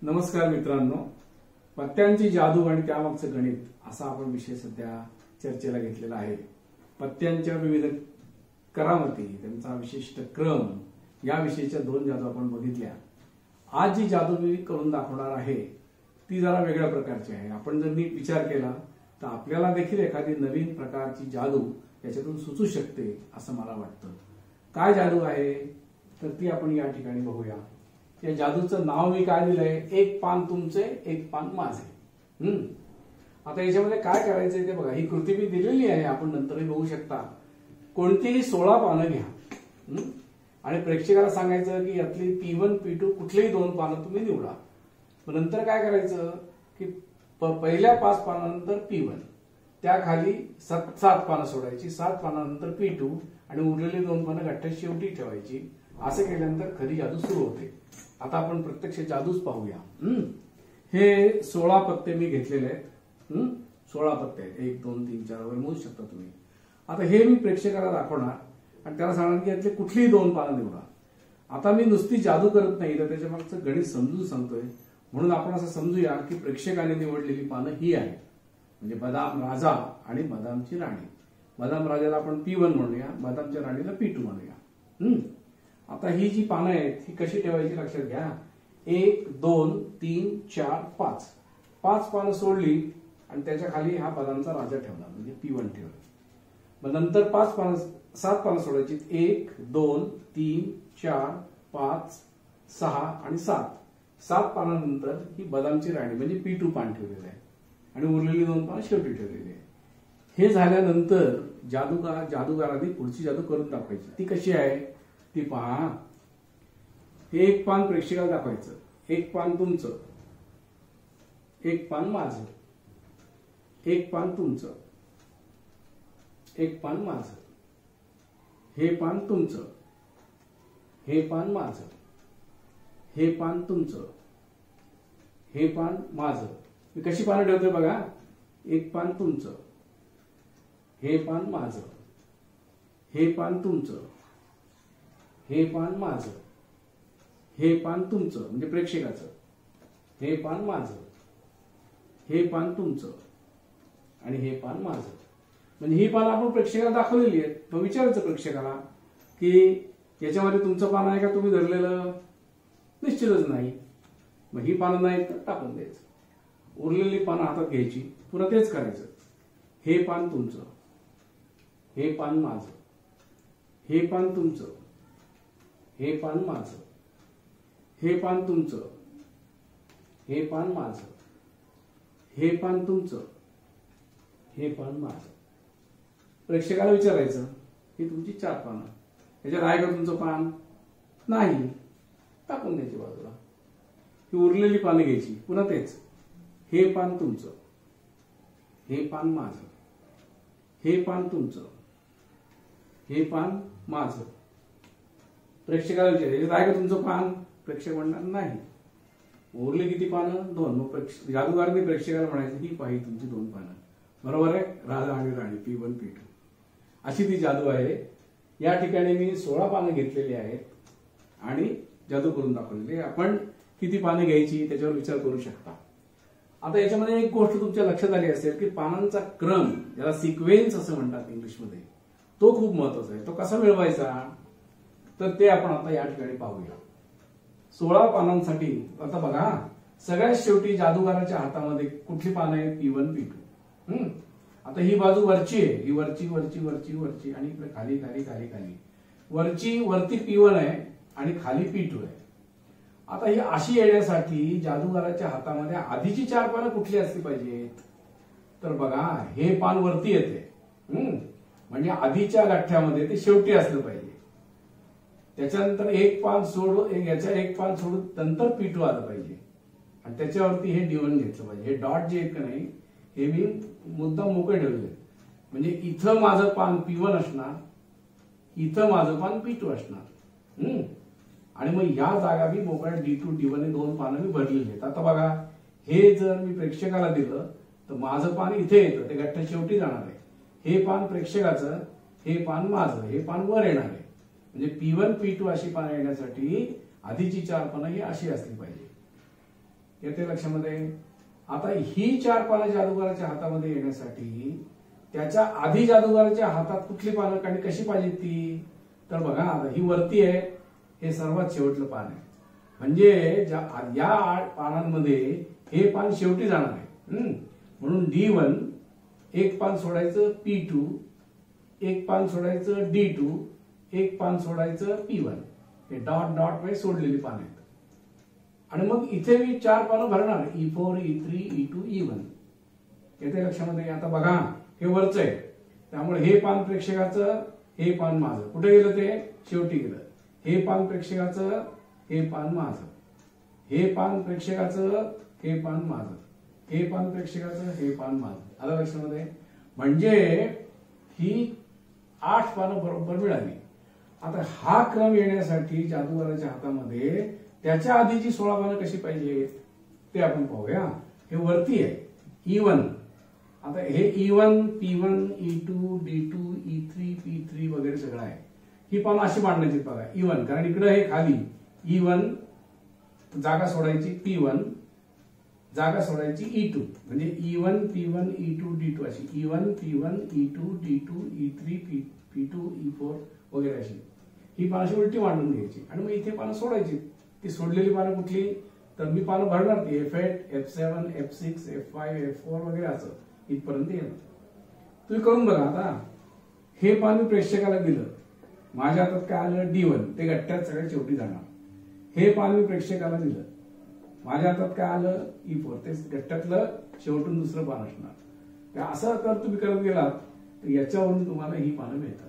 नमस्कार मित्रांनो, पत्त्यांची जादू आणि त्यामागचं गणित असा आपण विषय सध्या चर्चेला घेतलेला आहे। पत्त्यांच्या विविध करामती, त्यांचा विशिष्ट क्रम या विषयीच्या दोन जादू आपण बघितल्या। आज जी जादू मी करून दाखवणार आहे ती जरा वेगळ्या प्रकारची आहे। आपण जर नीट विचार केला तर आपल्याला देखील एखादी नवीन प्रकारची जादू याच्यातून सुचू शकते असं मला वाटतं। काय जादू आहे तर ती आपण या ठिकाणी बघूया। या जादूचं नाव मी काय दिलंय, एक पान तुमचे एक पान माझे। आता याच्यामध्ये काय करायचंय ते बघा। ही कृती मी दिलेली आहे, आपण नंतरही बघू शकता। कोणतीही 16 पानं घ्या आणि प्रेक्षकाला सांगायचं की यातली P1 P2 कुठलीही दोन पानं तुम्ही निवडा। नंतर काय करायचं की पहिल्या 5 पानानंतर P1, त्याखाली 7 पानं सोडायची, 7 पानानंतर P2 आणि उरलेली दोन पानं गठ्ठ्यात शेवटी ठेवायची। असं केल्यानंतर खरी जादू सुरू होते। आता आपण प्रत्यक्ष जादूच पाहूया। हे 16 पत्ते मी घेतलेले आहेत। 16 पत्ते आहेत, 1 2 3 4 वर मोजू शकता तुम्ही। आता हे मी प्रेक्षकाला दाखवणार आणि त्याला सांगणार की यातले कुठलीही दोन पानं निवडा। आता मी नुसती जादू करत नाही तर त्याच्या मागचं गणित समजून सांगतोय। म्हणून आपण असं समजूया की प्रेक्षकाने निवडलेली पानं ही आहेत, म्हणजे बदाम राजा आणि बदामची राणी। बदाम राजाला आपण P1 म्हणूया, बदामच्या राणीला P2 म्हणूया। आता ही जी पानं आहेत ही कशी ठेवायची लक्षात घ्या। 1 2 3 4 5 5 पानं सोडली आणि त्याच्या खाली हा बदामचा राजा ठेवला, म्हणजे P1 ठेवला। मग नंतर 7 पानं सोडायची, 1 2 3 4 5 6 आणि 7 पानानंतर ही बदामची राणी म्हणजे P2 पान ठेवलेलं आहे आणि उरलेली दोन पानं शेवटी ठेवलेली आहे। हे झाल्यानंतर जादूगाराने पुढची जादू करून दाखवायची। ती कशी आहे ती पहा। एक पान प्रेक्षकाला दाखवायचं, एक पान तुमचं, एक पान माझं, एक पान तुमचं, एक पान माझं, हे पान तुमचं, हे पान माझं, हे पान तुमचं, हे पान माझं। मी कशी पानं ठेवतोय बघा। एक पान तुमचं, हे पान माझं, हे पान तुमचं, हे पान माझं, हे पान तुमचं म्हणजे प्रेक्षकाचं, हे पान माझं, हे पान तुमचं आणि हे पान माझं। म्हणजे ही पानं आपण प्रेक्षकाला दाखवलेली आहेत। मग विचारायचं प्रेक्षकाला की याच्यामध्ये तुमचं पान आहे का तुम्ही धरलेलं? निश्चितच नाही। मग ही पानं नाही तर टाकून द्यायचं। उरलेली पानं हातात घ्यायची, पुन्हा तेच करायचं। हे पान तुमचं, हे पान माझं, हे पान तुमचं, हे पान माझं, हे पान तुमचं, हे पान माझं, हे पान तुमचं, हे पान माझं। प्रेक्षकाला विचारायचं की तुमची 4 पानं, याच्यात आहे का तुमचं पान? नाही, टाकून द्यायची बाजूला। ही उरलेली पानं घ्यायची, पुन्हा तेच। हे पान तुमचं, हे पान माझं, हे पान तुमचं, हे पान माझं। प्रेक्षकाला विचारायचं आहे का तुमचं पान? प्रेक्षक म्हणणार नाही। उरले किती पानं? 2। मग जादूगाराने प्रेक्षकाला म्हणायचं ही पाही तुमची 2 पानं, बरोबर आहे, राजा आणि राणी P1 P2। अशी ती जादू आहे। या ठिकाणी मी 16 पानं घेतलेली आहेत आणि जादू करून दाखवलेली। आपण किती पानं घ्यायची त्याच्यावर विचार करू शकता। आता याच्यामध्ये एक गोष्ट तुमच्या लक्षात आली असेल की पानांचा क्रम, ज्याला सिक्वेन्स असं म्हणतात इंग्लिशमध्ये, तो खूप महत्वाचा आहे। तो कसा मिळवायचा तर ते आपण आता या ठिकाणी पाहूया। 16 पानांसाठी आता बघा, सगळ्यात शेवटी जादूगाराच्या हातामध्ये कुठली पानं आहे? P1 P2। आता ही बाजू वरची आहे, ही वरची वरची वरची वरची आणि खाली खाली खाली खाली। वरती P1 आहे आणि खाली P2 आहे। आता ही अशी येण्यासाठी जादूगाराच्या हातामध्ये आधीची 4 पानं कुठली असली पाहिजेत तर बघा, हे पान वरती येते, म्हणजे आधीच्या गठ्ठ्यामध्ये ते शेवटी असलं पाहिजे। त्याच्यानंतर एक पान सोडून एक पान सोडून नंतर P2 आलं पाहिजे आणि त्याच्यावरती हे D1 घेतलं पाहिजे। हे डॉट जे एक नाही हे मी मुद्दाम मोकळे ठेवले, म्हणजे इथं माझं पान P1 असणार, इथं माझं पान P2 असणार आणि मग या जागा मी मोकळ्या D2 D1 हे 2 पानं मी भरलेली आहेत। आता बघा, हे जर मी प्रेक्षकाला दिलं तर माझं पान इथे येतं, ते गठ्ठ्या शेवटी जाणार आहे। हे पान प्रेक्षकाचं, हे पान माझं, हे पान वर येणार आहे। म्हणजे P1 P2 अशी पानं येण्यासाठी आधीची 4 पानं ही अशी असली पाहिजे। येते लक्षामध्ये. आता ही 4 पानं जादूगाराच्या हातामध्ये येण्यासाठी त्याच्या आधी जादूगाराच्या हातात कुठली पानं आणि कशी पाहिजे ती, तर बघा आता ही वरती आहे, हे सर्वात शेवटलं पान आहे. म्हणजे या 8 पानांमध्ये हे पान शेवटी जाणार आहे. म्हणून D1 एक पान सोडायचं, P2 एक पान सोडायचं, D2 एक पान सोडायचं, P1. हे डॉट डॉट मध्ये सोडलेली पान आहेत. आणि मग इथे मी 4 पानं भरणार, E4 E3 E2 E1. येते लक्षामध्ये. आता बघा हे वरच आहे, त्यामुळे हे पान प्रेक्षकाचं, हे पान माझं. कुठे गेलं ते, शेवटी गेलं. हे पान प्रेक्षकाचं, हे पान माझं. हे पान प्रेक्षकाचं, हे पान माझं. हे पान प्रेक्षकाचं, हे पान माझं. आलं लक्षामध्ये. म्हणजे ही 8 पानं बरोबर मिळाली. आता हा क्रम येण्यासाठी जादूगाराच्या हातामध्ये त्याच्या आधीची 16 पानं कशी पाहिजे ते आपण पाहूया. हे वरती आहे E1. आता हे E1 P1 E2 D2 E3 P3 वगैरे सगळं आहे. ही पानं अशी मांडण्याची बघा E1, कारण इकडे हे खाली E1 जागा सोडायची, P1 जागा सोडायची, E2 म्हणजे E1 P1 E2 D2 अशी E1 P1 E2 D2 E3 P2 E4 वगैरे अशी ही पानं अशी उलटी मांडून घ्यायची. आणि मग इथे पानं सोडायची. ती सोडलेली पानं कुठली, तर मी पानं भरणार ती F8 F7 F6 F5 F4 वगैरे असं इथपर्यंत येणार. तुम्ही करून बघा. आता हे पान मी प्रेक्षकाला दिलं, माझ्या हातात काय आलं D1, ते गट्ट्यात सगळ्यात शेवटी जाणार. हे पान मी प्रेक्षकाला दिलं, माझ्या हातात काय आलं E4, ते गट्ट्यातलं शेवटून दुसरं पान असणार. असं तर तुम्ही करत गेलात तर याच्यावरून तुम्हाला ही पानं मिळतात.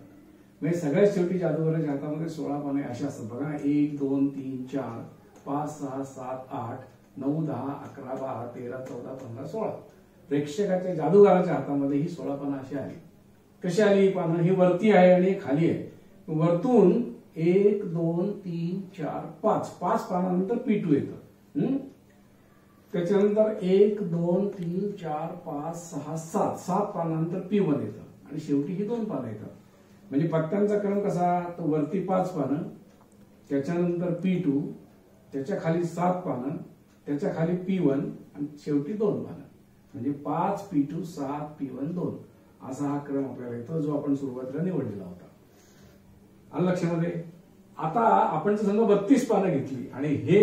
म्हणजे सगळ्यात शेवटी जादूगाराच्या हातामध्ये 16 पाने अशी असतात बघा. 1 2 3 4 5 6 7 8 9 10 11 12 13 14 15 16. प्रेक्षकाच्या जादूगाराच्या हातामध्ये ही 16 पानं अशी आली. कशी आली ही पानं, ही वरती आहे आणि खाली आहे. वरतून 1 2 3 4 5 पानानंतर P2 येतं. त्याच्यानंतर 1 2 3 4 5 6 7 पानानंतर P1 येतं आणि शेवटी ही 2 पानं येतात. म्हणजे पत्त्यांचा क्रम कसा, तर वरती 5 पानं, त्याच्यानंतर P2, त्याच्या खाली 7 पानं, त्याच्या खाली P1 आणि शेवटी 2 पानं. म्हणजे 5 P2 7 P1 2 असा हा क्रम आपल्याला येतो, जो आपण सुरुवातीला निवडलेला होता. आलं लक्षामध्ये. आता आपण जर समजा 32 पानं घेतली आणि हे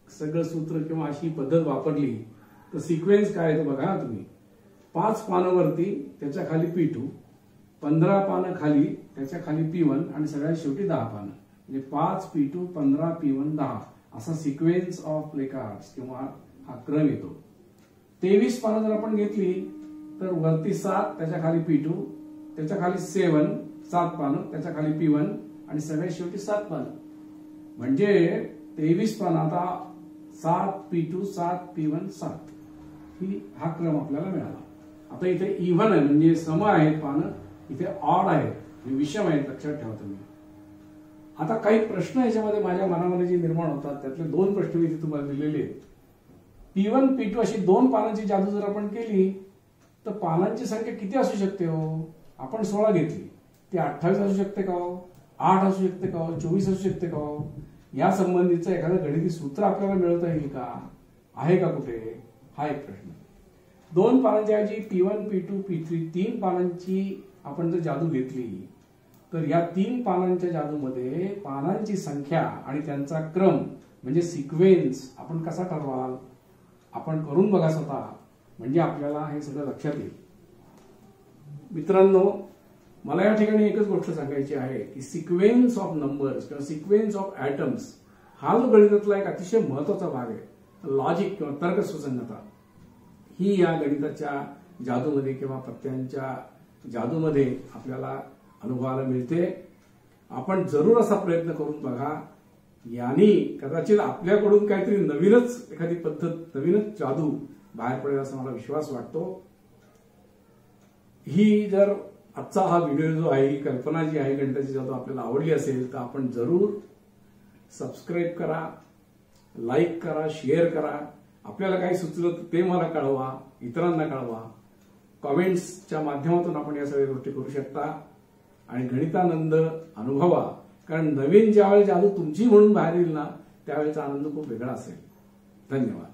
सगळं सूत्र किंवा अशी पद्धत वापरली तर सिक्वेन्स काय येतो बघा तुम्ही. 5 पानं वरती, त्याच्या खाली P2, 15 पानं खाली, त्याच्या खाली P1 आणि सगळ्यात शेवटी 10 पानं. म्हणजे 5 P2 15 P1 10 असा सिक्वेन्स ऑफ प्ले कार्ड्स किंवा हा क्रम येतो. 23 पानं जर आपण घेतली तर वरती 7, त्याच्या खाली P2, त्याच्या खाली 7 पानं, त्याच्या खाली P1 आणि सगळ्यात शेवटी 7 पानं. म्हणजे 23 पानं. आता 7 P2 7 P1 7 ही हा क्रम आपल्याला मिळाला. आता इथे इव्हन आहे म्हणजे सम आहेत पानं, इथे ऑड आहेत, विषम आहेत, लक्षात ठेवा तुम्ही. आता काही प्रश्न याच्यामध्ये माझ्या मनामध्ये जे निर्माण होतात त्यातले 2 प्रश्न मी इथे तुम्हाला दिलेले आहेत. P1 P2 अशी 2 पानांची जादू जर आपण केली तर पानांची संख्या किती असू शकते हो. आपण 16 घेतली, ती 28 असू शकते का हो, 8 असू शकते का हो, 24 असू शकते का हो. या संबंधीचं एखादं गणिती सूत्र आपल्याला मिळवता येईल का, आहे का कुठे, हा एक प्रश्न. 2 पानांच्या ऐवजी P1 P2 P3 3 पानांची आपण जर जादू घेतली तर या 3 पानांच्या जादूमध्ये पानांची संख्या आणि त्यांचा क्रम म्हणजे सिक्वेन्स आपण कसा ठरवाल, आपण करून बघा स्वतः, म्हणजे आपल्याला हे सगळं लक्षात येईल. मित्रांनो, मला या ठिकाणी एकच गोष्ट सांगायची आहे की सिक्वेन्स ऑफ नंबर्स किंवा सिक्वेन्स ऑफ ऍटम्स हा जो गणितातला एक अतिशय महत्वाचा भाग आहे, लॉजिक किंवा तर्कसुसंगतता, ही या गणिताच्या जादूमध्ये किंवा पत्त्यांच्या जादूमध्ये आपल्याला अनुभवायला मिळते. आपण जरूर असा प्रयत्न करून बघा. यांनी कदाचित आपल्याकडून काहीतरी नवीनच एखादी पद्धत, नवीनच जादू बाहेर पडेल असा मला विश्वास वाटतो. ही जर आजचा हा व्हिडिओ जो आहे, ही कल्पना जी आहे गणिताची जादू आपल्याला आवडली असेल तर आपण जरूर सबस्क्राईब करा, लाईक करा, शेअर करा. आपल्याला काही सुचलं तर ते मला कळवा, इतरांना कळवा. कॉमेंट्सच्या माध्यमातून आपण या सगळ्या गोष्टी करू शकता आणि गणितानंद अनुभवा. कारण नवीन ज्यावेळी जादू तुमची म्हणून बाहेर येईल ना त्यावेळेचा आनंद खूप वेगळा असेल. धन्यवाद.